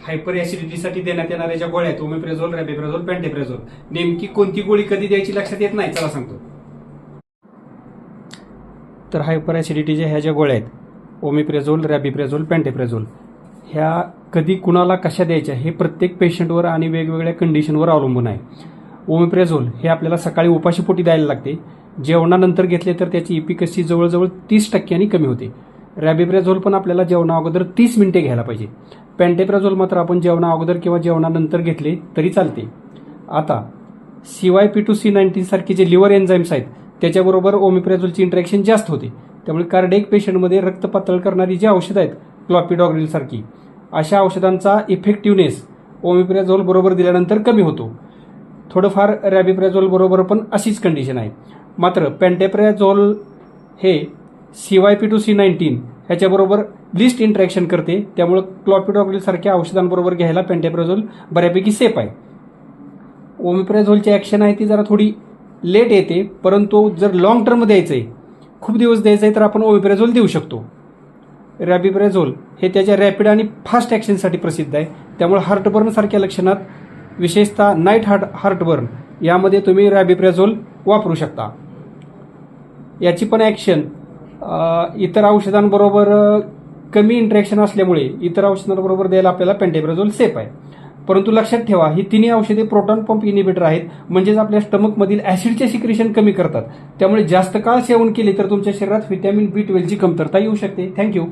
Hyper ऍसिडिटीसाठी देण्यात येणाऱ्या ज्या गोळ्या आहेत ओमेप्रेझोल, रॅबिप्रेझोल, पॅन्टेप्रेझोल, नेमकी कोणती गोळी कधी द्यायची लक्षात येत नाही. चला सांगतो. तर हायपर ऍसिडिटीच्या ह्या ज्या गोळ्या आहेत ओमेप्रेझोल, रॅबिप्रेझोल, पॅन्टेप्रेझोल, ह्या कधी कुणाला कशा द्यायच्या हे प्रत्येक पेशंटवर आणि वेगवेगळ्या कंडिशनवर अवलंबून आहे. ओमेप्रेझोल हे आपल्याला सकाळी उपाशीपोटी द्यायला लागते. जेवणानंतर घेतले तर त्याची इफिकसी जवळजवळ 30% कमी होते. रॅबिप्रेझोल पण आपल्याला जेवणा अगोदर 30 मिनिटे घ्यायला पाहिजे. पॅन्टेप्रेझोल मात्र आपण जेवणा अगोदर किंवा जेवणानंतर घेतले तरी चालते. आता CYP2C19 सारखे जे लिव्हर एन्झाईम्स आहेत त्याच्याबरोबर ओमेप्रेझोलची इंटरॅक्शन जास्त होते. त्यामुळे कार्डियक पेशंटमध्ये रक्त पातळ करणारी जी औषधं आहेत क्लॉपिडॉग्रिल सारखी, अशा औषधांचा इफेक्टिव्हनेस ओमेप्रेझोल बरोबर दिल्यानंतर कमी होतो. थोडंफार रॅबिप्रेझोल बरोबर पण अशीच कंडिशन आहे. मात्र पॅन्टेप्रेझोल हे CYP2C19 ह्याच्याबरोबर लिस्ट इंटरॅक्शन करते. त्यामुळे क्लॉपिडॉग्रिल सारख्या औषधांबरोबर घ्यायला पॅन्टेप्रेझोल बऱ्यापैकी सेफ आहे. ओमेप्रेझोलची ॲक्शन आहे ती जरा थोडी लेट येते, परंतु जर लॉंग टर्म द्यायचं आहे, खूप दिवस द्यायचं आहे, तर आपण ओमेप्रेझोल देऊ शकतो. रॅबिप्रेझोल हे त्याच्या रॅपिड आणि फास्ट ॲक्शनसाठी प्रसिद्ध आहे. त्यामुळे हार्टबर्न सारख्या लक्षणात, विशेषतः नाईट हार्टबर्न, यामध्ये तुम्ही रॅबिप्रेझोल वापरू शकता. याची पण ॲक्शन इतर औषधांबरोबर कमी इंटरॅक्शन असल्यामुळे इतर औषधांबरोबर द्यायला आपल्याला पॅन्टेप्रेझोल सेफ आहे. परंतु लक्षात ठेवा, ही तिन्ही औषधे प्रोटॉन पंप इनिबिटर आहेत, म्हणजेच आपल्या स्टमकमधील ॲसिडचे सिक्रेशन कमी करतात. त्यामुळे जास्त काळ सेवन केले तर तुमच्या शरीरात व्हिटॅमिन B12ची कमतरता येऊ शकते. थँक्यू.